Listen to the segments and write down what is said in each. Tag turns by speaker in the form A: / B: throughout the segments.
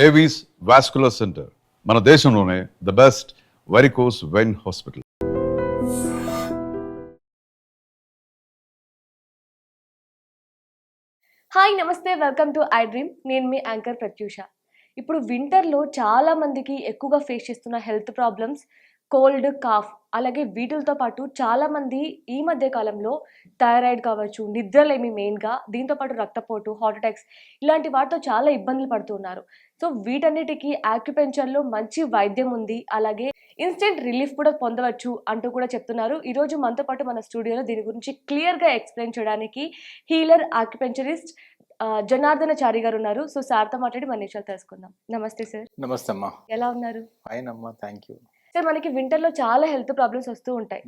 A: Avis vascular centre మన దేశంలోనే the best varicose vein hospital.
B: Hi నమస్తే, వెల్కమ్ టు ఐ డ్రీమ్. నేను మీ anchor Pratyusha. ఇప్పుడు వింటర్లో చాలా మందికి ఎక్కువగా ఫేస్ చేస్తున్న హెల్త్ ప్రాబ్లమ్స్ కోల్డ్, కాఫ్. అలాగే వీటితో పాటు చాలామంది ఈ మధ్య కాలంలో థైరాయిడ్ కావచ్చు, నిద్రలేమి మెయిన్గా, దీంతోపాటు రక్తపోటు, హార్ట్ అటాక్స్ ఇలాంటి వాటితో చాలా ఇబ్బందులు పడుతున్నారు. సో వీటన్నిటికీ యాక్యుపెంచర్లో మంచి వైద్యం ఉంది, అలాగే ఇన్స్టెంట్ రిలీఫ్ కూడా పొందవచ్చు అంటూ కూడా చెప్తున్నారు. ఈరోజు మనతో పాటు మన స్టూడియోలో దీని గురించి క్లియర్గా ఎక్స్ప్లెయిన్ చేయడానికి హీలర్ ఆక్యుపెంచరిస్ట్ జనార్దనచారి గారు ఉన్నారు. సో సార్తో మాట్లాడి మన విషయాలు తెలుసుకుందాం. నమస్తే సార్.
C: నమస్తే అమ్మా.
B: ఎలా ఉన్నారు?
C: ఫైన్ అమ్మా, థ్యాంక్ యూ.
B: సార్, మనకి వింటర్లో చాలా హెల్త్ ప్రాబ్లమ్స్ వస్తూ ఉంటాయి.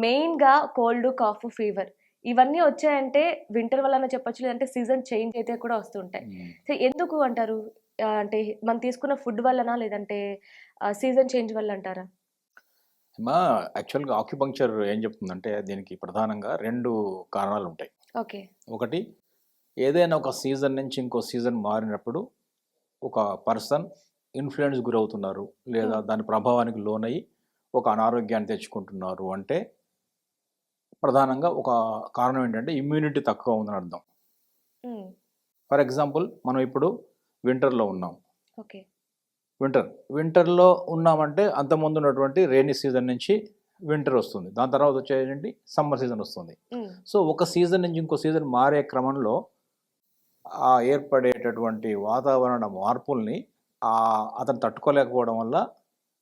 B: మెయిన్గా కోల్డ్, కాఫ్, ఫీవర్ ఇవన్నీ వచ్చాయంటే వింటర్ వల్ల చెప్పొచ్చు, లేదంటే సీజన్ చేంజ్ అయితే కూడా వస్తూ ఉంటాయి. సో ఎందుకు అంటారు? అంటే మనం తీసుకున్న ఫుడ్ వల్లనా, లేదంటే సీజన్ చేంజ్ వల్ల అంటారా?
C: అమ్మా, యాక్చువల్గా ఆక్యుపంక్చర్ ఏం చెప్తుందంటే దీనికి ప్రధానంగా 2 కారణాలు ఉంటాయి.
B: ఓకే.
C: ఒకటి, ఏదైనా ఒక సీజన్ నుంచి ఇంకో సీజన్ మారినప్పుడు ఒక పర్సన్ ఇన్ఫ్లుయెన్స్ గురవుతున్నారు, లేదా దాని ప్రభావానికి లోనయ్యి ఒక అనారోగ్యాన్ని తెచ్చుకుంటున్నారు అంటే ప్రధానంగా ఒక కారణం ఏంటంటే ఇమ్యూనిటీ తక్కువ ఉందని అర్థం. ఫర్ ఎగ్జాంపుల్, మనం ఇప్పుడు వింటర్లో ఉన్నాం.
B: ఓకే.
C: వింటర్లో ఉన్నామంటే అంతకుముందు ఉన్నటువంటి రైనీ సీజన్ నుంచి వింటర్ వస్తుంది, దాని తర్వాత వచ్చేది సమ్మర్ సీజన్ వస్తుంది. సో ఒక సీజన్ నుంచి ఇంకో సీజన్ మారే క్రమంలో ఆ ఏర్పడేటటువంటి వాతావరణ మార్పుల్ని అతను తట్టుకోలేకపోవడం వల్ల,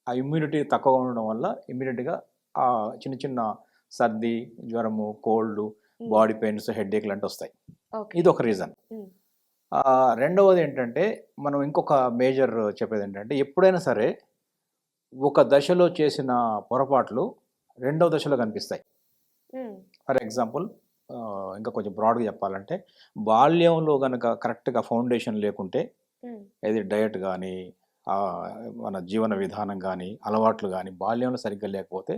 C: ఆ ఇమ్యూనిటీ తక్కువగా ఉండడం వల్ల ఇమ్మీడియట్గా ఆ చిన్న చిన్న సర్ది, జ్వరము, కోల్డ్, బాడీ పెయిన్స్, హెడ్ఏక్ లాంటివి వస్తాయి. ఇది ఒక రీజన్. రెండవది ఏంటంటే, మనం ఇంకొక మేజర్ చెప్పేది ఏంటంటే, ఎప్పుడైనా సరే ఒక దశలో చేసిన పొరపాట్లు రెండవ దశలో కనిపిస్తాయి. ఫర్ ఎగ్జాంపుల్, ఇంకా కొంచెం బ్రాడ్గా చెప్పాలంటే, బాల్యంలో కనుక కరెక్ట్గా ఫౌండేషన్ లేకుంటే, ఏది డయట్ కానీ, మన జీవన విధానం కానీ, అలవాట్లు కానీ బాల్యంలో సరిగ్గా లేకపోతే,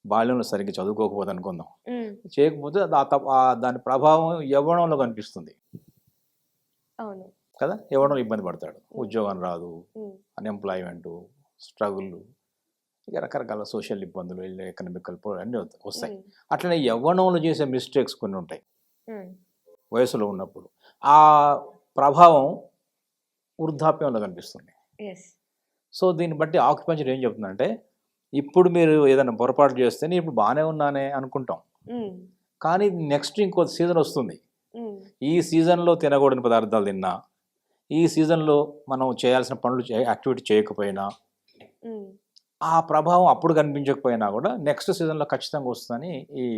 C: బాల్యంలో సరిగ్గా చదువుకోకపోతే అనుకుందాం, చేయకపోతే దాని ప్రభావం యవ్వనంలో కనిపిస్తుంది కదా. యవ్వనంలో ఇబ్బంది పడతాడు, ఉద్యోగం రాదు, అన్ఎంప్లాయ్మెంటు, స్ట్రగుల్, ఇక రకరకాల సోషల్ ఇబ్బందులు, ఎకనామికల్ అన్నీ వస్తాయి. అట్లనే యవ్వనంలో చేసే మిస్టేక్స్ కొన్ని ఉంటాయి వయసులో ఉన్నప్పుడు, ఆ ప్రభావం వృద్ధాప్యంలో కనిపిస్తుంది. సో దీన్ని బట్టి ఆక్యుపంక్చర్ ఏం చెప్తుందంటే, ఇప్పుడు మీరు ఏదైనా పొరపాటు చేస్తే నేను ఇప్పుడు బాగానే ఉన్నానే అనుకుంటాం, కానీ నెక్స్ట్ ఇంకో సీజన్ వస్తుంది. ఈ సీజన్లో తినకూడని పదార్థాలు తిన్నా, ఈ సీజన్లో మనం చేయాల్సిన పనులు యాక్టివిటీ చేయకపోయినా, ఆ ప్రభావం అప్పుడు కనిపించకపోయినా కూడా నెక్స్ట్ సీజన్లో ఖచ్చితంగా వస్తుందని ఈ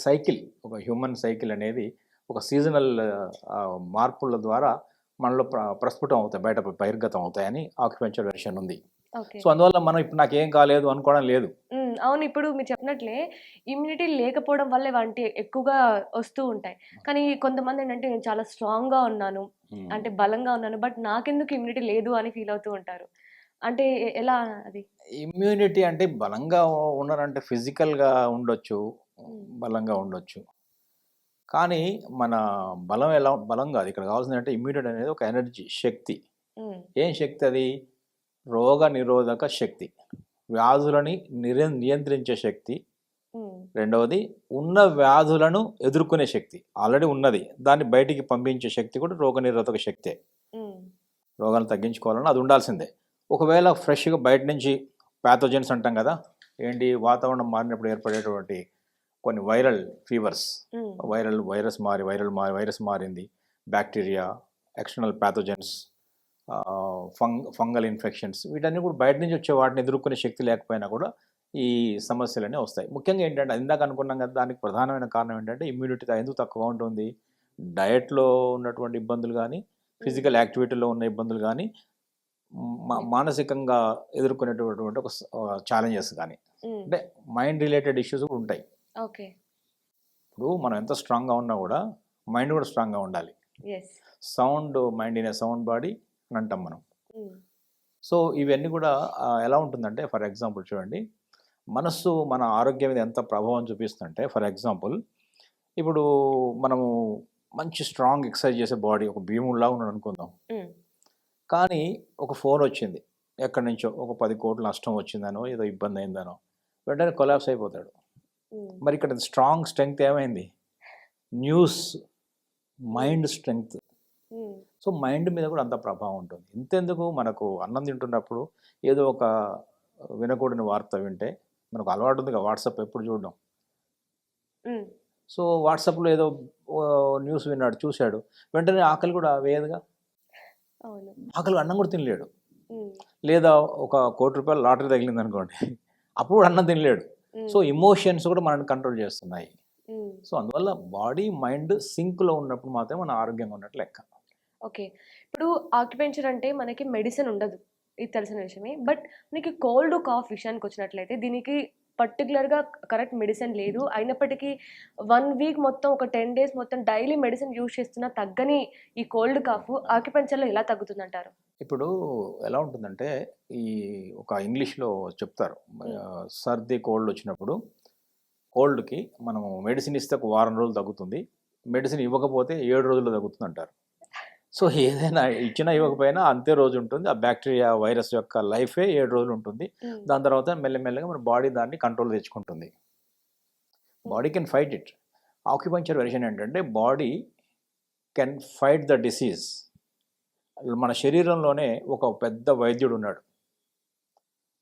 C: సైకిల్, ఒక హ్యూమన్ సైకిల్ అనేది ఒక సీజనల్ మార్పుల ద్వారా మనలో ప్రస్ఫుటం అవుతాయి, బహిర్గతం అవుతాయని ఆక్యుపెంచర్ వెర్షన్ ఉంది. సో అందువల్ల మనం ఇప్పుడు నాకేం కాలేదు అనుకోవడం లేదు.
B: అవును, ఇప్పుడు మీరు చెప్పినట్లే ఇమ్యూనిటీ లేకపోవడం వల్ల వంటి ఎక్కువగా వస్తూ ఉంటాయి. కానీ కొంతమంది ఏంటంటే, నేను చాలా స్ట్రాంగ్గా ఉన్నాను, అంటే బలంగా ఉన్నాను, బట్ నాకెందుకు ఇమ్యూనిటీ లేదు అని ఫీల్ అవుతూ ఉంటారు. అంటే ఎలా అది?
C: ఇమ్యూనిటీ అంటే బలంగా ఉన్నారంటే ఫిజికల్గా ఉండొచ్చు, బలంగా ఉండొచ్చు, కానీ మన బలం బలం కాదు ఇక్కడ కావాల్సింది. అంటే ఇమ్యూనిటీ అనేది ఒక ఎనర్జీ, శక్తి. ఏం శక్తి అది? రోగ నిరోధక శక్తి, వ్యాధులని నియంత్రించే శక్తి. రెండవది, ఉన్న వ్యాధులను ఎదుర్కొనే శక్తి. ఆల్రెడీ ఉన్నది, దాన్ని బయటికి పంపించే శక్తి కూడా రోగ నిరోధక శక్తే. రోగాలను తగ్గించుకోవాలన్నా అది ఉండాల్సిందే. ఒకవేళ ఫ్రెష్గా బయట నుంచి ప్యాథోజన్స్ అంటాం కదా, ఏంటి, వాతావరణం మారినప్పుడు ఏర్పడేటువంటి కొన్ని వైరల్ ఫీవర్స్, వైరస్ మారింది, bacteria, external pathogens, fungal infections, వీటన్నీ కూడా బయట నుంచి వచ్చే వాటిని ఎదుర్కొనే శక్తి లేకపోయినా కూడా ఈ సమస్యలన్నీ వస్తాయి. ముఖ్యంగా ఏంటంటే, ఇందాక అనుకున్నాం కదా, దానికి ప్రధానమైన కారణం ఏంటంటే ఇమ్యూనిటీ ఎందుకు తక్కువ ఉంటుంది. డయట్లో ఉన్నటువంటి ఇబ్బందులు కానీ, ఫిజికల్ యాక్టివిటీలో ఉన్న ఇబ్బందులు కానీ, మానసికంగా ఎదుర్కొనేటటువంటి ఒక ఛాలెంజెస్ కానీ, అంటే మైండ్ రిలేటెడ్ ఇష్యూస్ కూడా ఉంటాయి.
B: ఓకే.
C: ఇప్పుడు మనం ఎంత స్ట్రాంగ్గా ఉన్నా కూడా మైండ్ కూడా స్ట్రాంగ్గా ఉండాలి. Sound mind in a sound body అని అంటాం మనం. సో ఇవన్నీ కూడా ఎలా ఉంటుందంటే, ఫర్ ఎగ్జాంపుల్ చూడండి, మనస్సు మన ఆరోగ్యం మీద ఎంత ప్రభావం చూపిస్తుందంటే, ఫర్ ఎగ్జాంపుల్ ఇప్పుడు మనము మంచి స్ట్రాంగ్ ఎక్సర్సైజ్ చేసే బాడీ, ఒక భీముడిలా ఉన్నాడు అనుకుందాం, కానీ ఒక ఫోన్ వచ్చింది ఎక్కడి నుంచో, ఒక 10 కోట్ల నష్టం వచ్చిందనో, ఏదో ఇబ్బంది అయిందనో, వెంటనే కొలాప్స్ అయిపోతాడు. మరి ఇక్కడ స్ట్రాంగ్ స్ట్రెంగ్త్ ఏమైంది? News, mind strength. So mind మీద కూడా అంత ప్రభావం ఉంటుంది. ఇంతెందుకు, మనకు అన్నం తింటున్నప్పుడు ఏదో ఒక వినకూడని వార్త వింటే మనకు అలవాటు ఉంది, వాట్సాప్ ఎప్పుడు చూడడం. సో వాట్సాప్లో ఏదో న్యూస్ విన్నాడు, చూశాడు, వెంటనే ఆకలి కూడా వేయదుగా. ఆకలి అన్నం కూడా తినలేడు. లేదా ఒక ₹1,00,00,000 లాటరీ తగిలింది అనుకోండి, అప్పుడు కూడా అన్నం తినలేడు. సో ఎమోషన్స్ కూడా మనల్ని కంట్రోల్ చేస్తున్నాయి. సో అందువల్ల బాడీ మైండ్ సింక్లో ఉన్నప్పుడు మాత్రమే మన ఆరోగ్యంగా ఉన్నట్లు లెక్క.
B: ఓకే. ఇప్పుడు ఆక్యుపెంచర్ అంటే మనకి మెడిసిన్ ఉండదు, ఇది తెలిసిన విషయమే. బట్ మనకి కోల్డ్, కాఫ్ విషయానికి వచ్చినట్లయితే దీనికి పర్టికులర్గా కరెక్ట్ మెడిసిన్ లేదు. అయినప్పటికీ 1 వీక్ మొత్తం, ఒక 10 డేస్ మొత్తం డైలీ మెడిసిన్ యూజ్ చేస్తున్నా తగ్గని ఈ కోల్డ్, కాఫ్ ఆక్యుపెంచర్లో ఎలా తగ్గుతుందంటారు?
C: ఇప్పుడు ఎలా ఉంటుందంటే, ఈ ఒక ఇంగ్లీష్లో చెప్తారు, సర్ది కోల్డ్ వచ్చినప్పుడు కోల్డ్కి మనము మెడిసిన్ ఇస్తే ఒక వారం రోజులు తగ్గుతుంది, మెడిసిన్ ఇవ్వకపోతే 7 రోజుల్లో తగ్గుతుంది అంటారు. సో ఏదైనా ఇచ్చినా ఇవ్వకపోయినా అంతే రోజు ఉంటుంది. ఆ బ్యాక్టీరియా వైరస్ యొక్క లైఫే 7 రోజులు ఉంటుంది. దాని తర్వాత మెల్లమెల్లగా మన బాడీ దాన్ని కంట్రోల్ తెచ్చుకుంటుంది. Body can fight it. Acupuncture version ఏంటంటే, body can fight the disease. మన శరీరంలోనే ఒక పెద్ద వైద్యుడు ఉన్నాడు,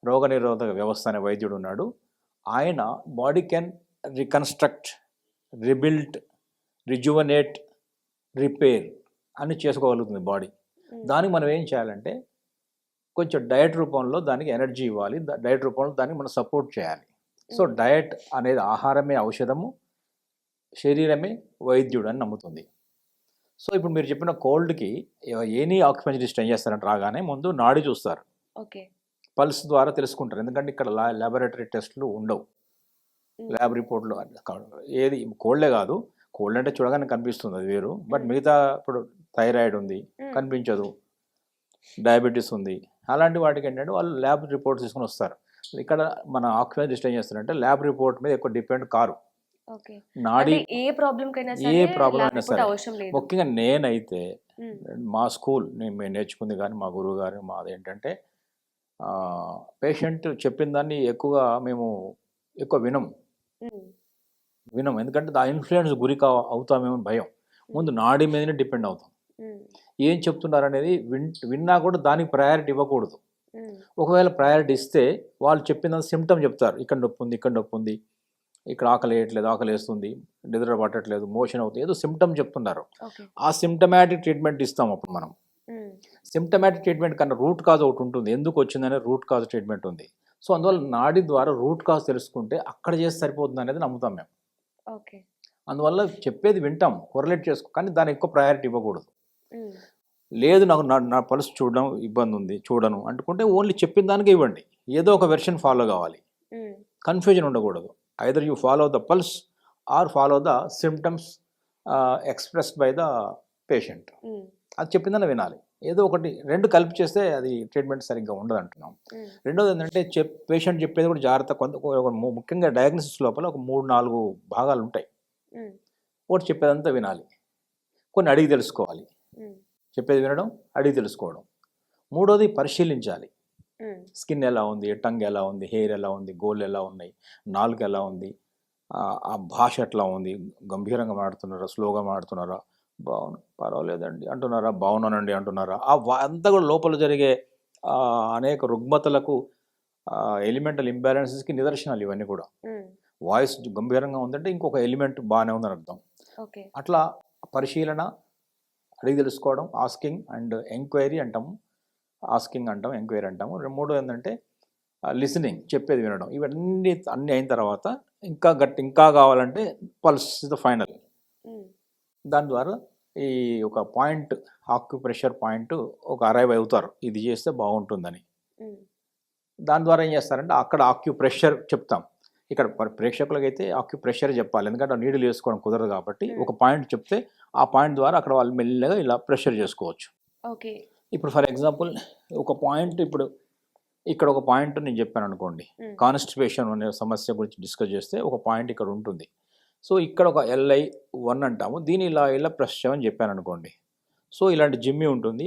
C: రోగనిరోధక వ్యవస్థ అనే వైద్యుడు ఉన్నాడు. ఆయన body can reconstruct, rebuild, rejuvenate, repair అని చేసుకోగలుగుతుంది బాడీ. దానికి మనం ఏం చేయాలంటే, కొంచెం డయట్ రూపంలో దానికి ఎనర్జీ ఇవ్వాలి, డయట్ రూపంలో దానికి మనం సపోర్ట్ చేయాలి. సో డయట్ అనేది ఆహారమే ఔషధము, శరీరమే వైద్యుడు అని నమ్ముతుంది. సో ఇప్పుడు మీరు చెప్పిన కోల్డ్కి ఎనీ ఆక్యుపెంచరిస్ట్ ఏం చేస్తారంటే, రాగానే ముందు నాడి చూస్తారు,
B: ఓకే,
C: పల్స్ ద్వారా తెలుసుకుంటారు. ఎందుకంటే ఇక్కడ ల్యాబొరేటరీ టెస్టులు ఉండవు, ల్యాబ్ రిపోర్ట్లు. ఏది కోల్డే కాదు, కోల్డ్ అంటే చూడగానే కనిపిస్తుంది, అది వేరు. బట్ మిగతా ఇప్పుడు థైరాయిడ్ ఉంది, కనిపించదు, డయాబెటీస్ ఉంది, అలాంటి వాటికి ఏంటంటే వాళ్ళు ల్యాబ్ రిపోర్ట్ తీసుకొని వస్తారు. ఇక్కడ మన ఆక్యుపెంచరిస్ట్ ఏం చేస్తారంటే, ల్యాబ్ రిపోర్ట్ మీద ఎక్కువ డిపెండ్ కారు. నాడి
B: ఏ ప్రాబ్లం
C: అయినా సరే, ముఖ్యంగా నేనైతే మా స్కూల్ మేము నేర్చుకుంది కానీ మా గురువు గారు మాది ఏంటంటే, పేషెంట్ చెప్పిన దాన్ని మేము ఎక్కువ వినం. ఎందుకంటే ఆ ఇన్ఫ్లుయెన్స్ గురి అవుతామేమో భయం. ముందు నాడి మీదనే డిపెండ్ అవుతాం. ఏం చెప్తున్నారు అనేది విన్నా కూడా దానికి ప్రయారిటీ ఇవ్వకూడదు. ఒకవేళ ప్రయారిటీ ఇస్తే వాళ్ళు చెప్పిన సిమ్టమ్ చెప్తారు, ఇక్కడ నొప్పి ఉంది, ఇక్కడ నొప్పి ఉంది, ఇక్కడ ఆకలి వేయట్లేదు, ఆకలి వేస్తుంది, నిద్ర పట్టట్లేదు, మోషన్ అవుతుంది, ఏదో సిమ్టమ్ చెప్తున్నారు. ఆ సిమ్టమాటిక్ ట్రీట్మెంట్ ఇస్తాం అప్పుడు మనం. సిమ్టమాటిక్ ట్రీట్మెంట్ కన్నా రూట్ కాజ్ ఒకటి ఉంటుంది, ఎందుకు వచ్చిందనే రూట్ కాజ్ ట్రీట్మెంట్ ఉంది. సో అందువల్ల నాడి ద్వారా రూట్ కాజ్ తెలుసుకుంటే అక్కడ చేసి సరిపోతుంది అనేది నమ్ముతాం మేము. అందువల్ల చెప్పేది వింటాం, కొరలేట్ చేసుకో, కానీ దానికి ఎక్కువ ప్రయారిటీ ఇవ్వకూడదు. లేదు నాకు నా పల్స్ చూడడం ఇబ్బంది ఉంది, చూడను అనుకుంటే ఓన్లీ చెప్పిన దానికే ఇవ్వండి. ఏదో ఒక వెర్షన్ ఫాలో కావాలి, కన్ఫ్యూజన్ ఉండకూడదు. Either you follow the pulse or follow the symptoms expressed by the patient. అది చెప్పిందని వినాలి. ఏదో ఒకటి రెండు కలిపి చేస్తే అది ట్రీట్మెంట్ సరిగ్గా ఉండదు అంటున్నాం. రెండోది ఏంటంటే, పేషెంట్ చెప్పేది కూడా జాగ్రత్త. ముఖ్యంగా డయాగ్నోసిస్ లోపల ఒక 3-4 భాగాలు ఉంటాయి. ఒకటి చెప్పేదంతా వినాలి, కొన్ని అడిగి తెలుసుకోవాలి. చెప్పేది వినడం, అడిగి తెలుసుకోవడం. మూడోది పరిశీలించాలి, స్కిన్ ఎలా ఉంది, టంగ్ ఎలా ఉంది, హెయిర్ ఎలా ఉంది, గోళ్ళు ఎలా ఉన్నాయి, నాలుక ఎలా ఉంది, ఆ భాష ఎట్లా ఉంది, గంభీరంగా మాట్లాడుతున్నారా, స్లోగా మాట్లాడుతున్నారా, పర్వాలేదండి అంటున్నారా, బాగున్నానండి అంటున్నారా, అంతా కూడా లోపల జరిగే అనేక రుగ్మతలకు, ఎలిమెంటల్ ఇంబ్యాలెన్సెస్కి నిదర్శనాలు ఇవన్నీ కూడా. వాయిస్ గంభీరంగా ఉందంటే ఇంకొక ఎలిమెంట్ బాగానే ఉందని అర్థం. అట్లా పరిశీలన, అడిగి తెలుసుకోవడం, ఆస్కింగ్ అండ్ ఎంక్వైరీ అంటాము. ఆస్కింగ్ అంటాం, ఎంక్వైరీ అంటాము. మూడో ఏంటంటే లిసనింగ్, చెప్పేది వినడం. అన్నీ అయిన తర్వాత ఇంకా కావాలంటే పల్స్ ఇస్ ద ఫైనల్. దాని ద్వారా ఈ ఒక పాయింట్, ఆక్యుప్రెషర్ పాయింట్ ఒక అరైవ్ అవుతారు, ఇది చేస్తే బాగుంటుందని. దాని ద్వారా ఏం చేస్తారంటే, అక్కడ ఆక్యుప్రెషర్ చెప్తాం. ఇక్కడ ప్రేక్షకులకి అయితే ఆక్యుప్రెషర్ చెప్పాలి, ఎందుకంటే నీడిల్ వేసుకోవడం కుదరదు కాబట్టి. ఒక పాయింట్ చెప్తే ఆ పాయింట్ ద్వారా అక్కడ వాళ్ళు మెల్లగా ఇలా ప్రెషర్ చేసుకోవచ్చు. ఇప్పుడు ఫర్ ఎగ్జాంపుల్ ఒక పాయింట్, ఇప్పుడు ఇక్కడ ఒక పాయింట్ నేను చెప్పాను అనుకోండి, కాన్స్టిపేషన్ అనే సమస్య గురించి డిస్కస్ చేస్తే ఒక పాయింట్ ఇక్కడ ఉంటుంది. సో ఇక్కడ ఒక LI1 అంటాము, దీని ఇలా ప్రెస్ చేయమని చెప్పాను అనుకోండి. సో ఇలాంటి జిమ్మి ఉంటుంది,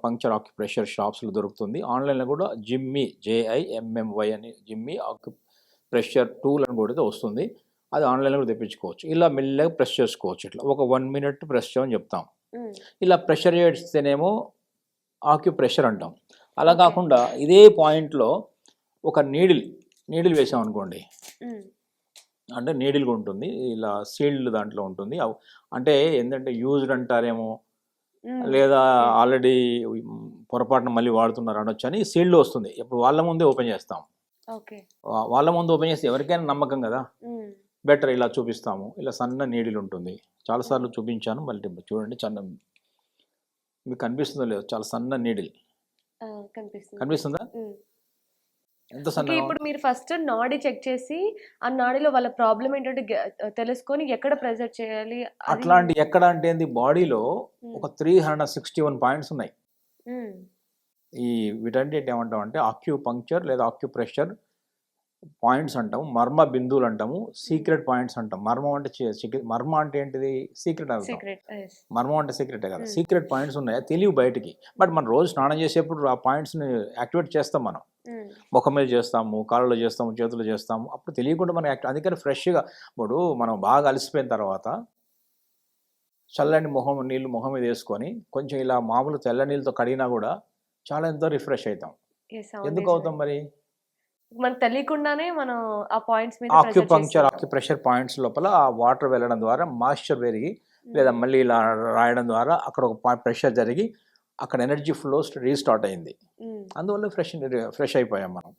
C: పంక్చర్ ఆక్యుప్రెషర్ షాప్స్లో దొరుకుతుంది. ఆన్లైన్లో కూడా జిమ్మి JIMMY అని జిమ్మి ఆక్యుప్రెషర్ టూల్ అని కూడా వస్తుంది. అది ఆన్లైన్లో కూడా తెప్పించుకోవచ్చు. ఇలా మెల్లగా ప్రెస్ చేసుకోవచ్చు. ఇట్లా ఒక 1 మినిట్ ప్రెస్ చేయమని చెప్తాం. ఇలా ప్రెషర్ చేస్తేనేమో ఆక్యుప్రెషర్ అంటాం. అలా కాకుండా ఇదే పాయింట్లో ఒక నీడిల్ వేసాం అనుకోండి, అంటే నీడిల్గా ఉంటుంది, ఇలా సీల్డ్ దాంట్లో ఉంటుంది. అంటే ఏంటంటే యూజ్డ్ అంటారేమో, లేదా ఆల్రెడీ పొరపాటున మళ్ళీ వాడుతున్నారు అనొచ్చు అని సీల్డ్ వస్తుంది. ఇప్పుడు వాళ్ళ ముందే ఓపెన్ చేస్తాం. వాళ్ళ ముందు ఓపెన్ చేస్తే ఎవరికైనా నమ్మకం కదా, బెటర్ ఇలా చూపిస్తాము. ఇలా సన్న నీడిల్ ఉంటుంది, చాలాసార్లు చూపించాను. మళ్ళీ చూడండి, మీకు కనిపిస్తుందో లేదో, చాలా సన్న నీడిల్ కనిపిస్తుందా? ఎంత సన్న.
B: ఇప్పుడు మీరు ఫస్ట్ నాడీ చెక్ చేసి ఆ నాడీలో వాళ్ళ ప్రాబ్లం ఏంటంటే తెలుసుకొని ఎక్కడ ప్రెజర్ చేయాలి.
C: అట్లాంటి ఎక్కడ అంటే బాడీలో ఒక 361 పాయింట్స్ ఉన్నాయి. ఈ వీటంటే ఏమంటాం అంటే ఆక్యుపంక్చర్ లేదా ఆక్యుప్రెషర్ పాయింట్స్ అంటాము, మర్మ బిందువులు అంటాము, సీక్రెట్ పాయింట్స్ అంటాం. మర్మం అంటే ఏంటిది? సీక్రెట్ అంటాం. మర్మం అంటే సీక్రెటే కదా. సీక్రెట్ పాయింట్స్ ఉన్నాయి, తెలివి బయటికి. బట్ మనం రోజు స్నానం చేసేప్పుడు ఆ పాయింట్స్ని యాక్టివేట్ చేస్తాం. మనం ముఖం మీద చేస్తాము, కాళ్ళలో చేస్తాము, చేతులు చేస్తాము, అప్పుడు తెలియకుండా మనం అందుకని ఫ్రెష్గా ఇప్పుడు మనం బాగా అలసిపోయిన తర్వాత చల్లని నీళ్ళు మొహం మీద వేసుకొని కొంచెం ఇలా మామూలు తెల్ల నీళ్ళతో కడిగినా కూడా చాలా ఎంతో రిఫ్రెష్ అవుతాం. ఎందుకు అవుతాం మరి?
B: మనకు తెలియకుండానే మనం ఆ పాయింట్స్ మీద
C: ఆక్యుపంక్చర్ ఆక్యుప్రెషర్ పాయింట్స్ లోపల ఆ వాటర్ వెళ్ళడం ద్వారా మాయిశ్చర్ పెరిగి, లేదా మళ్ళీ ఇలా రాయడం ద్వారా అక్కడ ఒక ప్రెషర్ జరిగి అక్కడ ఎనర్జీ ఫ్లో రీస్టార్ట్ అయింది. అందువల్ల ఫ్రెష్ అయిపోయాం మనం.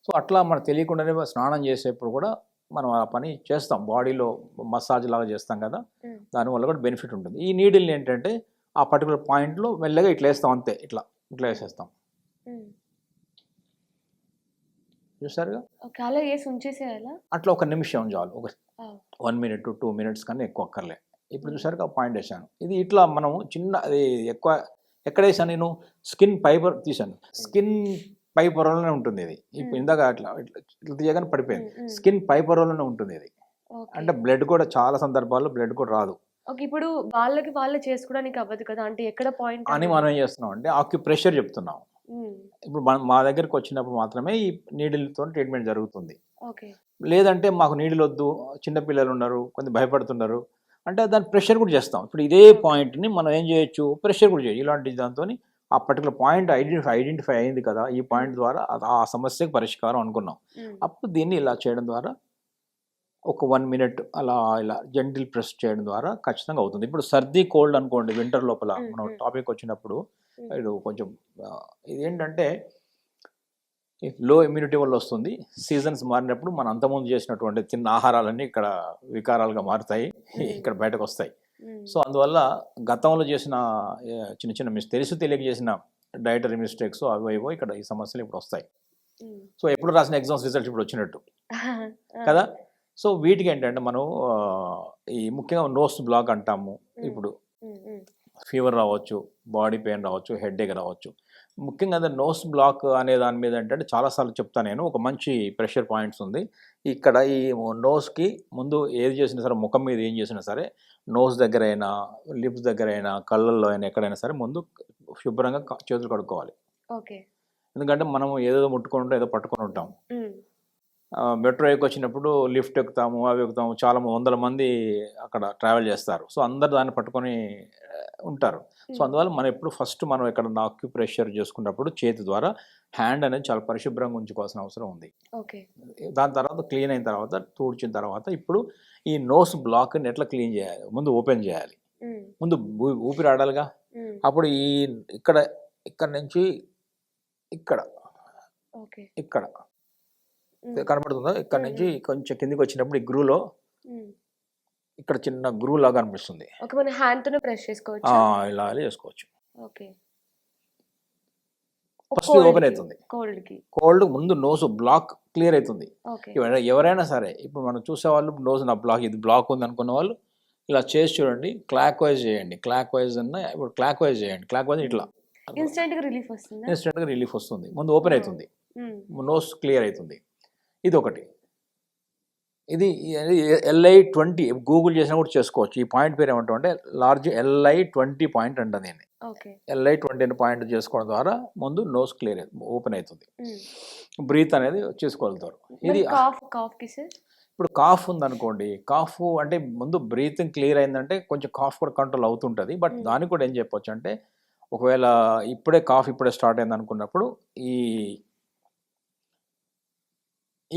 C: సో అట్లా మనకు తెలియకుండానే స్నానం చేసేప్పుడు కూడా మనం ఆ పని చేస్తాం, బాడీలో మసాజ్ లాగా చేస్తాం కదా, దానివల్ల కూడా బెనిఫిట్ ఉంటుంది. ఈ నీడిల్ని ఏంటంటే ఆ పర్టికులర్ పాయింట్లో మెల్లగా ఇట్లా వేస్తాం, అంతే, ఇట్లా వేసేస్తాం. చూసారుగా, అట్లా 1 నిమిషం చాలు, ఒక 1 మినిట్ 2 మినిట్స్ కన్నా ఎక్కువ అక్కర్లే. ఇప్పుడు చూసారుగా పాయింట్ వేసాను. ఇది ఇట్లా మనం అది ఎక్కువ ఎక్కడ వేసాను నేను? స్కిన్ ఫైబర్ తీసాను. స్కిన్ పై పొరలోనే ఉంటుంది ఇది. ఇప్పుడు ఇందాక ఇట్లా తీయగానే పడిపోయింది. స్కిన్ పై పొరలోనే ఉంటుంది ఇది. అంటే బ్లడ్ కూడా చాలా సందర్భాల్లో బ్లడ్ కూడా రాదు.
B: ఇప్పుడు వాళ్ళే చేసుకోవడానికి అవ్వదు కదా, అంటే ఎక్కడ పాయింట్
C: అని మనం ఏం చేస్తున్నాం అంటే ఆక్యుప్రెషర్ చెప్తున్నాం. ఇప్పుడు మా దగ్గరికి వచ్చినప్పుడు మాత్రమే ఈ నీడిల్తో ట్రీట్మెంట్ జరుగుతుంది. లేదంటే మాకు నీడిల్ వద్దు, చిన్నపిల్లలు ఉన్నారు, కొంచెం భయపడుతున్నారు అంటే దాని ప్రెషర్ కూడా చేస్తాం. ఇప్పుడు ఇదే పాయింట్ని మనం ఏం చేయొచ్చు, ప్రెషర్ కూడా చేయొచ్చు. ఇలాంటి దాంతో ఆ పర్టికులర్ పాయింట్ ఐడెంటిఫై అయింది కదా, ఈ పాయింట్ ద్వారా ఆ సమస్యకు పరిష్కారం అనుకున్నాం. అప్పుడు దీన్ని ఇలా చేయడం ద్వారా ఒక 1 మినిట్ అలా ఇలా జెంటిల్ ప్రెస్ చేయడం ద్వారా ఖచ్చితంగా అవుతుంది. ఇప్పుడు సర్ది కోల్డ్ అనుకోండి, వింటర్ లోపల మనం టాపిక్ వచ్చినప్పుడు ఇది కొంచెం ఇదేంటంటే లో ఇమ్యూనిటీ వల్ల వస్తుంది. సీజన్స్ మారినప్పుడు మనం అంతకుముందు చేసినటువంటి తిన్న ఆహారాలన్నీ ఇక్కడ వికారాలుగా మారుతాయి, ఇక్కడ బయటకు వస్తాయి. సో అందువల్ల గతంలో చేసిన చిన్న తెలియక చేసిన డైటరీ మిస్టేక్స్ అవేవో ఇక్కడ ఈ సమస్యలు ఇప్పుడు వస్తాయి. సో ఎప్పుడు రాసిన ఎగ్జామ్స్ రిజల్ట్స్ ఇప్పుడు వచ్చినట్టు కదా. సో వీటికి ఏంటంటే మనం ఈ ముఖ్యంగా నోస్ బ్లాక్ అంటాము. ఇప్పుడు ఫీవర్ రావచ్చు, బాడీ పెయిన్ రావచ్చు, హెడేక్ రావచ్చు. ముఖ్యంగా నోస్ బ్లాక్ అనే దాని మీద ఏంటంటే చాలాసార్లు చెప్తాను నేను, ఒక మంచి ప్రెషర్ పాయింట్స్ ఉంది ఇక్కడ. ఈ నోస్కి ముందు ఏది చేసినా సరే, ముఖం మీద ఏం చేసినా సరే, నోస్ దగ్గర అయినా, లిప్స్ దగ్గర అయినా, కళ్ళల్లో అయినా, ఎక్కడైనా సరే ముందు శుభ్రంగా చేతులు కడుక్కోవాలి. ఎందుకంటే మనం ఏదో ముట్టుకుంటాం, ఏదో పట్టుకొని ఉంటాం. మెట్రో వచ్చినప్పుడు లిఫ్ట్ ఎక్కుతాము, అవి ఎక్కుతాము, చాలా 100 మంది అక్కడ ట్రావెల్ చేస్తారు. సో అందరు దాన్ని పట్టుకొని ఉంటారు. సో అందువల్ల మనం ఎప్పుడు ఫస్ట్ మనం ఎక్కడ ఆక్యుప్రెషర్ చేసుకున్నప్పుడు చేతి ద్వారా హ్యాండ్ అనేది చాలా పరిశుభ్రంగా ఉంచుకోవాల్సిన అవసరం ఉంది. దాని తర్వాత క్లీన్ అయిన తర్వాత, తుడిచిన తర్వాత ఇప్పుడు ఈ నోస్ బ్లాక్ని ఎట్లా క్లీన్ చేయాలి, ముందు ఓపెన్ చేయాలి. ముందు ఊపిరి ఆడాలిగా. అప్పుడు ఇక్కడ నుంచి ఇక్కడ కనబడుతుందో, ఇక్కడ నుంచి కొంచెం కిందికి వచ్చినప్పుడు ఈ గ్రూలో ఇక్కడ చిన్న గ్రూ లాగా అనిపిస్తుంది. ఇలా చేసుకోవచ్చు. ఫస్ట్ ఓపెన్ అవుతుంది. కోల్డ్ ముందు నోస్ బ్లాక్ క్లియర్ అవుతుంది. ఎవరైనా సరే ఇప్పుడు మనం చూసేవాళ్ళు నోస్ నా బ్లాక్, ఇది బ్లాక్ ఉంది అనుకున్న వాళ్ళు ఇలా చేసి చూడండి. క్లాక్ వైజ్ చేయండి, క్లాక్ వైజ్ ఇప్పుడు క్లాక్ వైజ్ చేయండి. క్లాక్ వైజ్ ఇట్లా ఇన్స్టెంట్ గా రిలీఫ్ వస్తుంది. ముందు ఓపెన్ అవుతుంది, నోస్ క్లియర్ అవుతుంది. ఇది ఒకటి. ఇది LI20 గూగుల్ చేసినా కూడా చేసుకోవచ్చు. ఈ పాయింట్ పేరు ఏమంటాం అంటే లార్జ్ LI20 పాయింట్ అంట దీన్ని.
B: ఓకే.
C: LI20 అనే పాయింట్ చేసుకోవడం ద్వారా ముందు నోస్ క్లియర్ ఓపెన్ అవుతుంది, బ్రీత్ అనేది చేసుకోగలుగుతారు. ఇది
B: కాఫ్కి సార్?
C: ఇప్పుడు కాఫ్ ఉందనుకోండి, కాఫ్ అంటే ముందు బ్రీతింగ్ క్లియర్ అయిందంటే కొంచెం కాఫ్ కూడా కంట్రోల్ అవుతుంటుంది. బట్ దానికి కూడా ఏం చెప్పొచ్చు అంటే ఒకవేళ ఇప్పుడే స్టార్ట్ అయింది అనుకున్నప్పుడు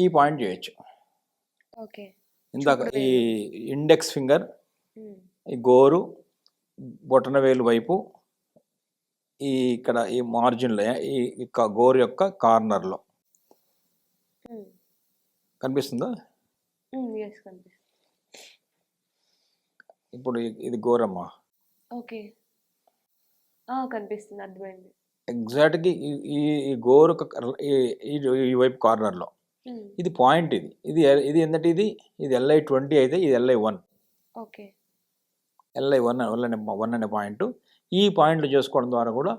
C: ఈ పాయింట్ చేయొచ్చు.
B: ఓకే.
C: ఇందాక ఈ ఇండెక్స్ ఫింగర్, ఈ గోరు, బొటనవేలు వైపు, ఇక్కడ ఈ మార్జిన్లో ఈ గోరు యొక్క కార్నర్లో కనిపిస్తుందా? ఇప్పుడు ఇది గోరమ్మా.
B: ఓకే. కనిపిస్తుంది, అర్థమైంది.
C: ఎగ్జాక్ట్గా ఈ గోరు ఈ వైపు కార్నర్లో ఇది పాయింట్. ఇది ఏంటంటే ఇది LI20 అయితే ఇది LI1.
B: ఓకే.
C: LI1 అనే పాయింట్. ఈ పాయింట్లు చేసుకోవడం ద్వారా కూడా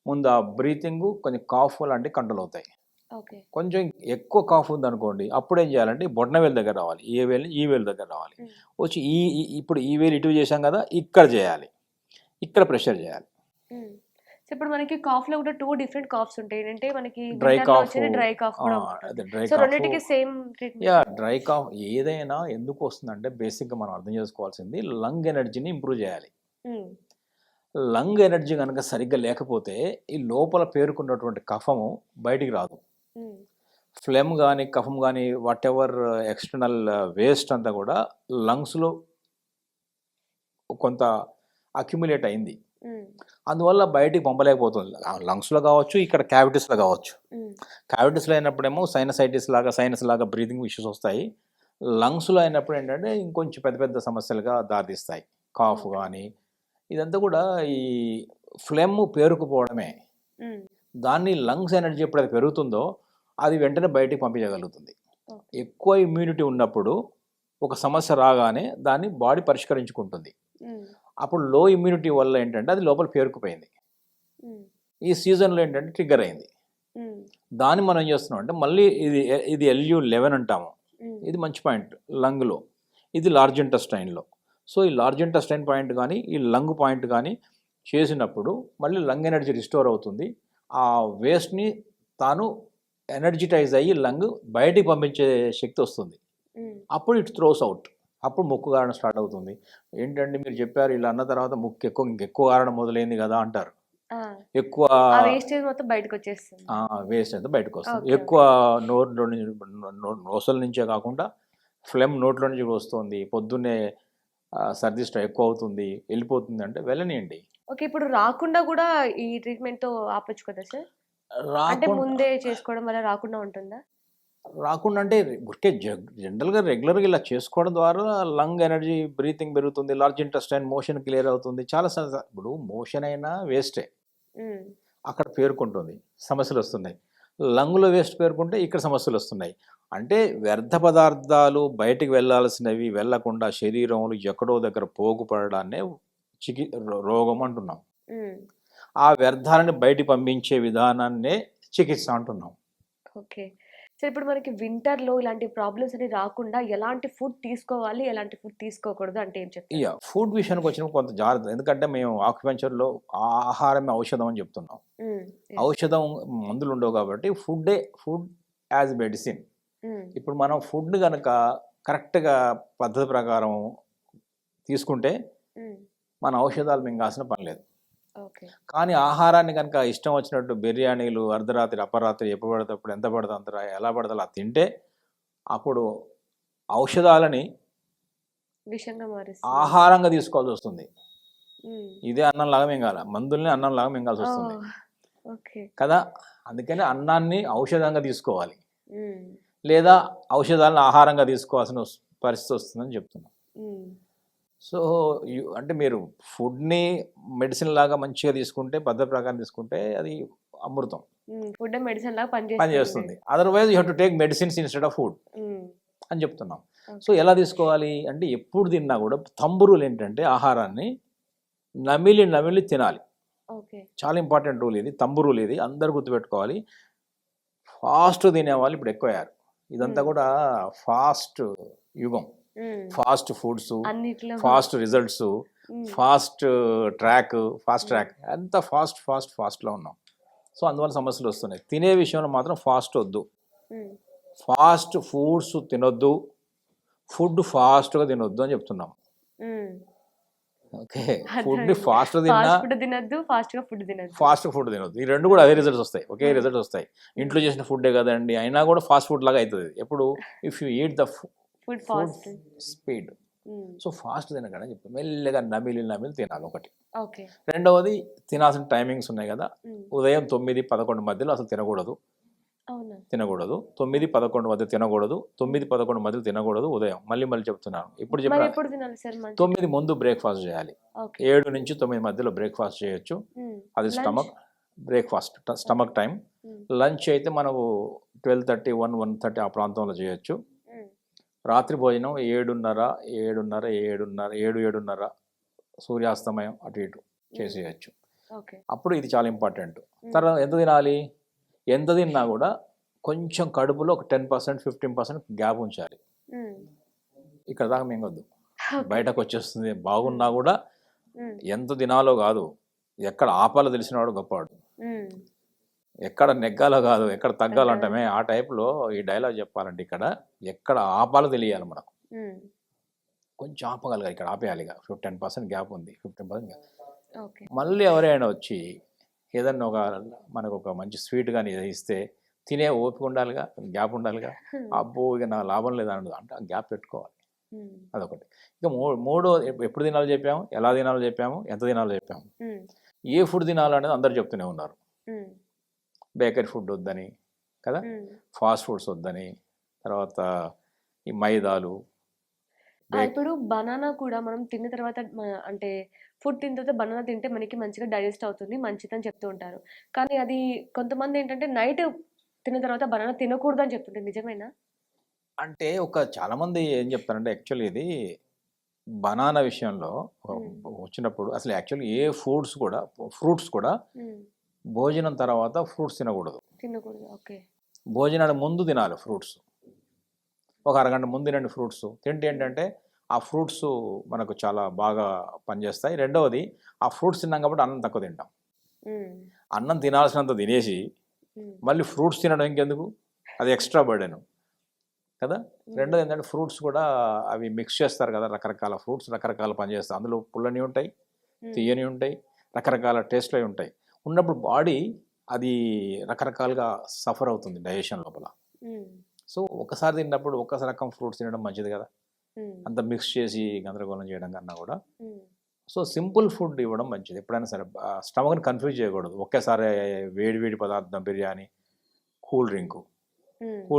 C: ముందు ఆ బ్రీతింగ్ కొంచెం కాఫ్ లాంటివి కంట్రోల్ అవుతాయి.
B: ఓకే.
C: కొంచెం ఎక్కువ కాఫ్ ఉందనుకోండి, అప్పుడు ఏం చేయాలంటే బొటనవేలు దగ్గర రావాలి, ఈ వేలు దగ్గర రావాలి. వచ్చి ఇప్పుడు ఈ వేలు ఇటు చేసాం కదా, ఇక్కడ చేయాలి, ఇక్కడ ప్రెషర్ చేయాలి.
B: ఇప్పుడు మనకి కాఫ్ లో కూడా 2 డిఫరెంట్ కాఫ్స్ ఉంటాయి. ఏంటంటే మనకి
C: డ్రై కాఫ్,
B: డ్రై కాఫ్ కూడా ఉంటుంది. సో రెండిటికి సేమ్ ట్రీట్మెంట్?
C: డ్రై కాఫ్ ఏదైనా ఎందుకు వస్తుందంటే బేసిక్గా మనం అర్థం చేసుకోవాల్సింది లంగ్ ఎనర్జీని ఇంప్రూవ్ చేయాలి. లంగ్ ఎనర్జీ కనుక సరిగ్గా లేకపోతే ఈ లోపల పేరుకున్నటువంటి కఫము బయటికి రాదు. ఫ్లెమ్ కానీ కఫం కానీ వాట్ ఎవర్ ఎక్స్టర్నల్ వేస్ట్ అంతా కూడా లంగ్స్లో కొంత అక్యుములేట్ అయింది. అందువల్ల బయటికి పంపలేకపోతుంది. లంగ్స్లో కావచ్చు, ఇక్కడ క్యావిటీస్లో కావచ్చు. క్యావిటీస్లో అయినప్పుడేమో సైనస్ లాగా బ్రీతింగ్ ఇష్యూస్ వస్తాయి. లంగ్స్లో అయినప్పుడు ఏంటంటే ఇంకొంచెం పెద్ద పెద్ద సమస్యలుగా దారితీస్తాయి. కాఫ్ కానీ ఇదంతా కూడా ఈ ఫ్లెమ్ పేరుకుపోవడమే. దాన్ని లంగ్స్ ఎనర్జీ ఎప్పుడైతే పెరుగుతుందో అది వెంటనే బయటికి పంపించగలుగుతుంది. ఎక్కువ ఇమ్యూనిటీ ఉన్నప్పుడు ఒక సమస్య రాగానే దాన్ని బాడీ పరిష్కరించుకుంటుంది. అప్పుడు లో ఇమ్యూనిటీ వల్ల ఏంటంటే అది లోపల పేరుకుపోయింది. ఈ సీజన్లో ఏంటంటే ట్రిగ్గర్ అయింది. దాన్ని మనం ఏం చేస్తున్నాం అంటే మళ్ళీ ఇది LU11 అంటాము. ఇది మంచి పాయింట్ లంగ్లో, ఇది లార్జ్ ఇంటెస్టైన్లో. సో ఈ లార్జ్ ఇంటెస్టైన్ పాయింట్ కానీ ఈ లంగ్ పాయింట్ కానీ చేసినప్పుడు మళ్ళీ లంగ్ ఎనర్జీ రిస్టోర్ అవుతుంది. ఆ వేస్ట్ని తాను ఎనర్జిటైజ్ అయ్యి లంగ్ బయటికి పంపించే శక్తి వస్తుంది. అప్పుడు ఇట్ థ్రోస్ అవుట్. అప్పుడు ముక్కు కారణం స్టార్ట్ అవుతుంది. ఏంటంటే మీరు చెప్పారు ఇలా అన్న తర్వాత ముక్కు ఇంకెక్కువ కారణం మొదలైంది కదా అంటారు. ఎక్కువ
B: వేస్టేజ్ మొత్తం బయటకు వచ్చేస్తుంది.
C: వేస్ట్ అయితే బయటకు వస్తుంది. ఎక్కువ నోసల నుంచే కాకుండా ఫ్లెమ్ నోట్లో నుంచి వస్తుంది, పొద్దున్నే సర్ది ఎక్కువ అవుతుంది, వెళ్ళిపోతుంది అంటే వెళ్ళనియండి.
B: ఓకే. ఇప్పుడు రాకుండా కూడా ఈ ట్రీట్మెంట్ తో ఆపొచ్చు కదా సార్? అంటే ముందే చేసుకోవడం వల్ల రాకుండా ఉంటుందా?
C: రాకుండా అంటే ఊరికే జనరల్గా రెగ్యులర్గా ఇలా చేసుకోవడం ద్వారా లంగ్ ఎనర్జీ బ్రీతింగ్ పెరుగుతుంది, లార్జ్ ఇంటెస్టైన్ మోషన్ క్లియర్ అవుతుంది. చాలా ఇప్పుడు మోషన్ అయినా వేస్టే, అక్కడ పేరుకుంటుంది, సమస్యలు వస్తున్నాయి. లంగ్లో వేస్ట్ పేరుకుంటే ఇక్కడ సమస్యలు వస్తున్నాయి. అంటే వ్యర్థ పదార్థాలు బయటికి వెళ్ళాల్సినవి వెళ్ళకుండా శరీరంలో ఎక్కడో దగ్గర పోగుపడడాన్నే రోగం అంటున్నాం. ఆ వ్యర్థాలని బయటికి పంపించే విధానాన్నే చికిత్స అంటున్నాం.
B: ఓకే. సో ఇప్పుడు మనకి వింటర్లో ఇలాంటి ప్రాబ్లమ్స్ అని రాకుండా ఎలాంటి ఫుడ్ తీసుకోవాలి, ఎలాంటి ఫుడ్ తీసుకోకూడదు అంటే ఏం చెప్తారు?
C: ఫుడ్ విషయానికి వచ్చినప్పుడు కొంత జాగ్రత్త. ఎందుకంటే మేము ఆక్యుపెంచర్లో ఆహారమే ఔషధం అని చెప్తున్నాం. ఔషధం మందులు ఉండవు కాబట్టి ఫుడ్ యాజ్ మెడిసిన్. ఇప్పుడు మనం ఫుడ్ కనుక కరెక్ట్గా పద్ధతి ప్రకారం తీసుకుంటే మన ఔషధాలు మింగాల్సిన పని లేదు. కానీ ఆహారాన్ని కనుక ఇష్టం వచ్చినట్టు బిర్యానీలు అర్ధరాత్రి అపరాత్రి ఎప్పుడు పడితే అప్పుడు ఎంత పడితే అంత ఎలా పడితే అలా తింటే అప్పుడు ఔషధాలని ఆహారంగా తీసుకోవాల్సి వస్తుంది. ఇదే అన్నం లాగా మింగాల, మందుల్ని అన్నం లాగా మింగాల్సి వస్తుంది కదా. అందుకని అన్నాన్ని ఔషధంగా తీసుకోవాలి, లేదా ఔషధాలను ఆహారంగా తీసుకోవాల్సిన పరిస్థితి వస్తుందని చెప్తున్నాం. సో అంటే మీరు ఫుడ్ని మెడిసిన్ లాగా మంచిగా తీసుకుంటే పద్ధతి ప్రకారం తీసుకుంటే అది అమృతం,
B: ఫుడ్ మెడిసిన్ లాగా
C: పనిచేస్తుంది. Otherwise you have to take medicines instead of food అని చెప్తున్నాం. సో ఎలా తీసుకోవాలి అంటే ఎప్పుడు తిన్నా కూడా థంబ్ రూల్ ఏంటంటే ఆహారాన్ని నమిలి తినాలి. చాలా ఇంపార్టెంట్ రూల్ ఇది, థంబ్ రూల్ ఇది, అందరు గుర్తుపెట్టుకోవాలి. ఫాస్ట్ తినేవాళ్ళు ఇప్పుడు ఎక్కువయ్యారు. ఇదంతా కూడా ఫాస్ట్ యుగం.
B: ఉమ్.
C: ఫాస్ట్ ఫుడ్స్,
B: అన్నిట్లో
C: ఫాస్ట్ రిజల్ట్స్,
B: ఉమ్.
C: ఫాస్ట్ ట్రాక్ అంతా ఫాస్ట్లో ఉన్నాం. సో అందువల్ల సమస్యలు వస్తున్నాయి. తినే విషయంలో మాత్రం ఫాస్ట్ వద్దు.
B: ఉమ్.
C: ఫాస్ట్ ఫుడ్స్ తినొద్దు, ఫుడ్ ఫాస్ట్గా తినొద్దు అని చెప్తున్నాం.
B: ఉమ్.
C: ఓకే, ఫుడ్ని ఫాస్ట్ తిన్నా,
B: ఫాస్ట్ ఫుడ్ తినద్దు, ఫాస్ట్ గా ఫుడ్ తినద్దు.
C: ఫాస్ట్ ఫుడ్ తినొద్దు. ఈ రెండు కూడా అదే రిజల్ట్స్ వస్తాయి, ఒకే రిజల్ట్స్ వస్తాయి. ఇంట్లో చేసిన ఫుడ్డే కదండి అయినా కూడా ఫాస్ట్ ఫుడ్ లాగా అవుతుంది. ఎప్పుడు if you eat the
B: food
C: food
B: fast.
C: Speed. So fast తినగానే చెప్తాను, మెల్లగా నమిలి తినాలి ఒకటి.
B: ఓకే.
C: రెండవది, తినాల్సిన టైమింగ్స్ ఉన్నాయి కదా.
B: ఉమ్.
C: ఉదయం 9-11 మధ్యలో అసలు తినకూడదు.
B: అవునా.
C: 9-11 మధ్య తినకూడదు. 9-11 మధ్యలో తినకూడదు ఉదయం. మళ్ళీ చెప్తున్నాను, ఇప్పుడు
B: మరి
C: చెప్పిన
B: ఎప్పుడు తినాలి సార్?
C: 9 ముందు బ్రేక్ఫాస్ట్ చేయాలి.
B: ఓకే.
C: 7-9 మధ్యలో బ్రేక్ఫాస్ట్ చేయొచ్చు.
B: ఉమ్.
C: అది
B: Lunch?
C: Breakfast stomach time.
B: Um.
C: Lunch అయితే మనకు 12:30, 1:30 ఆ ప్రాంతంలో చేయొచ్చు.
B: ఉమ్.
C: రాత్రి భోజనం 7:30 సూర్యాస్తమయం అటు ఇటు చేసేయచ్చు.
B: ఓకే.
C: అప్పుడు ఇది చాలా ఇంపార్టెంట్. తర్వాత ఎంత తినాలి? ఎంత తిన్నా కూడా కొంచెం కడుపులో ఒక 10%, 15% గ్యాప్ ఉంచాలి.
B: ఉమ్.
C: ఇక్కడ దాకా మింగొద్దు,
B: ఓకే.
C: బయటకు వచ్చేస్తుంది. బాగున్నా కూడా
B: ఉమ్.
C: ఎంత తినాలో కాదు, ఎక్కడ ఆపాలో తెలిసినవాడు గొప్పవాడు.
B: ఉమ్.
C: ఎక్కడ నెగ్గాలో కాదు, ఎక్కడ తగ్గాలంటామే. ఆ టైప్లో ఈ డైలాగ్ చెప్పాలంటే ఇక్కడ ఎక్కడ ఆపాలో తెలియాలి మనకు.
B: ఉమ్.
C: కొంచెం ఆపగలగాలి, ఇక్కడ ఆపేయాలి. 10% గ్యాప్ ఉంది, 15% గ్యాప్.
B: ఓకే.
C: మళ్ళీ ఎవరైనా వచ్చి ఏదన్నా మనకు ఒక మంచి స్వీట్ కానీ ఇస్తే తినే ఓపిక ఉండాలిగా, గ్యాప్ ఉండాలిగా. అబ్బో ఇక నా లాభం లేదన్నది అంటే ఆ గ్యాప్ పెట్టుకోవాలి.
B: ఉమ్.
C: అదొకటి. ఇక మూడో ఎప్పుడు తినాలో చెప్పాము, ఎలా తినాలో చెప్పాము, ఎంత తినాలో చెప్పాము.
B: ఉమ్.
C: ఏ ఫుడ్ తినాలనేది అందరు చెప్తూనే ఉన్నారు.
B: ఉమ్.
C: బేకరీ ఫుడ్ వద్దని కదా,
B: ఉమ్.
C: ఫాస్ట్ ఫుడ్స్ వద్దని, తర్వాత ఈ మైదాలు.
B: ఇప్పుడు బనానా కూడా మనం తిన్న తర్వాత అంటే ఫుడ్ తిన్న తర్వాత బనానా తింటే మనకి మంచిగా డైజెస్ట్ అవుతుంది, మంచిదని చెప్తూ ఉంటారు. కానీ అది కొంతమంది ఏంటంటే నైట్ తిన్న తర్వాత బనానా తినకూడదు అని చెప్తుంటే నిజమేనా?
C: అంటే చాలామంది ఏం చెప్తారంటే యాక్చువల్లీ ఇది బనానా విషయంలో వచ్చినప్పుడు అసలు యాక్చువల్లీ ఏ ఫ్రూట్స్ కూడా
B: ఉమ్.
C: భోజనం తర్వాత ఫ్రూట్స్ తినకూడదు.
B: తినకూడదు. ఓకే.
C: భోజనానికి ముందు తినాలి ఫ్రూట్స్. ఒక అరగంట ముందు తినండి ఫ్రూట్స్. తింటే ఏంటంటే ఆ ఫ్రూట్స్ మనకు చాలా బాగా పనిచేస్తాయి. రెండవది, ఆ ఫ్రూట్స్ తిన్నాం కాబట్టి అన్నం తక్కువ తింటాం.
B: ఉమ్.
C: అన్నం తినాల్సినంత తినేసి
B: ఉమ్.
C: మళ్ళీ ఫ్రూట్స్ తినడం ఇంకెందుకు, అది ఎక్స్ట్రా బర్డెన్ కదా. రెండోది ఏంటంటే ఫ్రూట్స్ కూడా అవి మిక్స్ చేస్తారు కదా, రకరకాల ఫ్రూట్స్ రకరకాల పనిచేస్తాయి. అందులో పుల్లని ఉంటాయి, తీయని ఉంటాయి, రకరకాల టేస్ట్లు అవి ఉంటాయి. ఉన్నప్పుడు బాడీ అది రకరకాలుగా సఫర్ అవుతుంది డైజెషన్ లోపల.
B: ఉమ్.
C: సో ఒకసారి తిన్నప్పుడు ఒక రకం ఫ్రూట్స్ తినడం మంచిది కదా,
B: ఉమ్.
C: అంత మిక్స్ చేసి గందరగోళం చేయడం కన్నా కూడా.
B: ఉమ్.
C: సో సింపుల్ ఫుడ్ ఇవ్వడం మంచిది. ఎప్పుడైనా సరే స్టమక్ని కన్ఫ్యూజ్ చేయకూడదు. ఒకేసారి వేడి పదార్థం బిర్యానీ, కూల్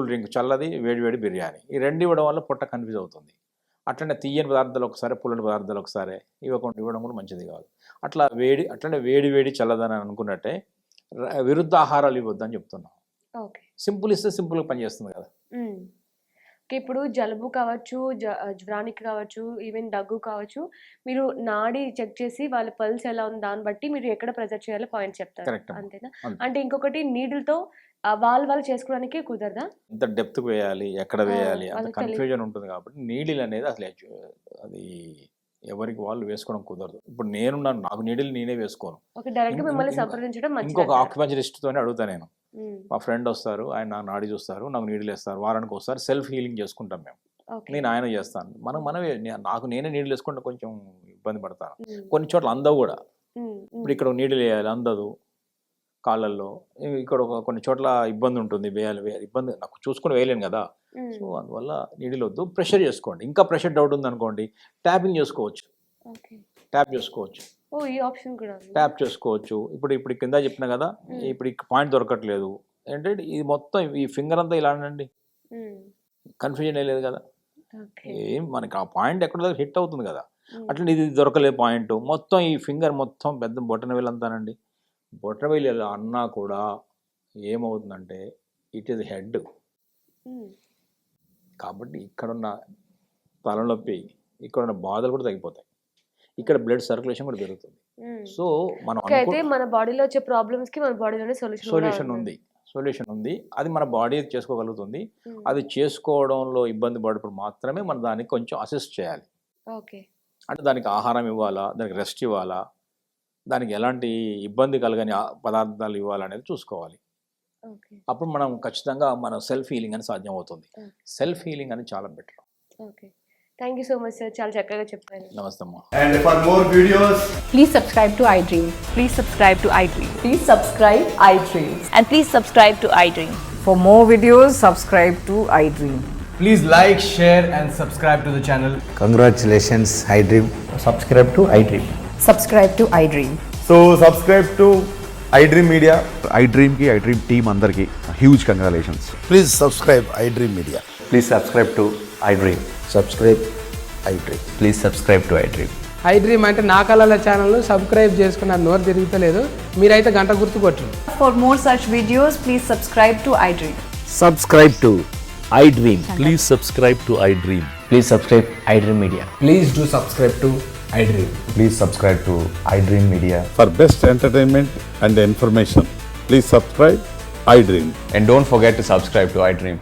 C: డ్రింక్ చల్లది, వేడి బిర్యానీ, ఈ రెండు ఇవ్వడం వల్ల పొట్ట కన్ఫ్యూజ్ అవుతుంది. అట్లనే తీయని పదార్థాలు ఒకసారి, పుల్లని పదార్థాలు ఒకసారి ఇవ్వడం కూడా మంచిది కాదు. అట్లనే వేడి చల్లదని అనుకున్నట్టే విరుద్ధ ఆహారాలు ఇవ్వద్దని చెప్తున్నాం.
B: ఓకే.
C: సింపుల్ ఇస్తే సింపుల్గా పనిచేస్తుంది కదా.
B: ఓకే. ఇప్పుడు జలుబు కావచ్చు, జ్వరానికి కావచ్చు, ఈవెన్ దగ్గు కావచ్చు, మీరు నాడి చెక్ చేసి వాళ్ళ పల్స్ ఎలా ఉంది దాన్ని బట్టి మీరు ఎక్కడ ప్రెజర్ చేయాలో పాయింట్ చెప్తారు.
C: కరెక్ట్.
B: అంతేనా? అంటే ఇంకొకటి నీడిల్తో వాళ్ళు చేసుకోవడానికి కుదరదా?
C: ఎంత డెప్త్కి వేయాలి, ఎక్కడ వేయాలి, అంత
B: వాళ్ళకి
C: కన్ఫ్యూజన్ ఉంటుంది. కాబట్టి నీడిల్ అనేది అసలు అది ఎవరికి వాళ్ళు వేసుకోవడం కుదరదు. ఇప్పుడు నాకు నీడిల్ నేనే వేసుకోను.
B: ఓకే. డైరెక్ట్‌గా మిమ్మల్ని సంప్రదించడం మంచిది.
C: ఇంకొక ఆక్యుపంచరిస్ట్తోనే అడుగుతా నేను. మా ఫ్రెండ్ వస్తారు, ఆయన నా నాడి చూస్తారు, నాకు నీడిల్ వేస్తారు. వారానికి ఒకసారి సెల్ఫ్ హీలింగ్ చేసుకుంటాం మేము.
B: ఓకే.
C: నేను ఆయన చేస్తాను. నాకు నేనే నీడిల్ వేసుకుంటే కొంచెం ఇబ్బంది పడతాను. కొన్ని చోట్ల అందవు కూడా. ఇప్పుడు ఇక్కడ నీడిల్ వేయాలి, అందదు కాళ్ళల్లో. ఇక్కడ కొన్ని చోట్ల ఇబ్బంది ఉంటుంది, ఇబ్బంది నాకు చూసుకుని వేయలేను కదా. సో అందువల్ల నీడిల్ వద్దు. ప్రెషర్ చేసుకోండి. ఇంకా ప్రెషర్ డౌట్ ఉందనుకోండి, ట్యాపింగ్ చేసుకోవచ్చు.
B: ఓకే.
C: ట్యాప్ చేసుకోవచ్చు.
B: ఈ ఆప్షన్ కూడా ఉంది.
C: ట్యాప్ చేసుకోవచ్చు. ఇప్పుడు కింద చెప్పిన కదా, ఇప్పుడు ఈ పాయింట్ దొరకట్లేదు ఏంటంటే ఇది మొత్తం ఈ ఫింగర్ అంతా ఇలా అండి, కన్ఫ్యూజన్ లేదు కదా. ఏం మనకి ఆ పాయింట్ ఎక్కడ హిట్ అవుతుంది కదా. అట్లా ఇది దొరకలేదు పాయింట్, మొత్తం ఈ ఫింగర్ మొత్తం పెద్ద బొటన వేలు అంతానండి. బొటన వేలు ఎలా అన్నా కూడా ఏమవుతుందంటే ఇట్ ఈస్ హెడ్. కాబట్టి ఇక్కడున్న తలనొప్పి, ఇక్కడున్న బాధలు కూడా తగ్గిపోతాయి. ఇక్కడ బ్లడ్ సర్క్యులేషన్ కూడా పెరుగుతుంది. సో మనం
B: ఓకే, అయితే మన బాడీలో వచ్చే ప్రాబ్లమ్స్ కి మన బాడీలోనే
C: సొల్యూషన్ ఉంది, అది మన బాడీ చేసుకోగలుగుతుంది. అది చేసుకోవడంలో ఇబ్బంది పడినప్పుడు మాత్రమే మనం దానికి కొంచెం అసిస్ట్ చేయాలి.
B: ఓకే,
C: అంటే దానికి ఆహారం ఇవ్వాలా, దానికి రెస్ట్ ఇవ్వాలా, దానికి ఎలాంటి ఇబ్బంది కలగని పదార్థాలు ఇవ్వాలనేది చూసుకోవాలి.
B: ఓకే,
C: అప్పుడు మనం ఖచ్చితంగా మన సెల్ఫ్ హీలింగ్ అని సాధ్యం అవుతుంది. సెల్ఫ్ హీలింగ్ అని చాలా better.
B: Okay. Thank you so much sir, చాలా చక్కగా చెప్పారు.
C: నమస్తే అమ్మా.
D: And for more videos,
E: Please subscribe to iDream.
F: Please subscribe to iDream.
E: Please subscribe iDream.
F: And please subscribe to iDream.
E: For more videos, subscribe to iDream.
D: please like, share, and subscribe to the channel.
G: Congratulations, iDream. Subscribe to iDream.
E: Subscribe to iDream.
D: So subscribe to iDream Media.
A: iDream కి iDream team అందరికి huge congratulations.
G: Please subscribe iDream Media.
H: Please subscribe to iDream.
G: Subscribe iDream.
H: Please subscribe to iDream.
I: iDream అంటే నా కళల ఛానల్ను subscribe చేసుకున్నారు, నోరు తిరుగుతలేదు, మీరైతే గంట గుర్తు కొట్టండి.
F: For more such videos, please subscribe to iDream.
H: Subscribe to iDream. Please subscribe to iDream. Please subscribe iDream Media.
D: Please do subscribe to iDream.
H: Please subscribe to iDream Media.
J: For best entertainment and information, please subscribe iDream.
H: And don't forget to subscribe to iDream.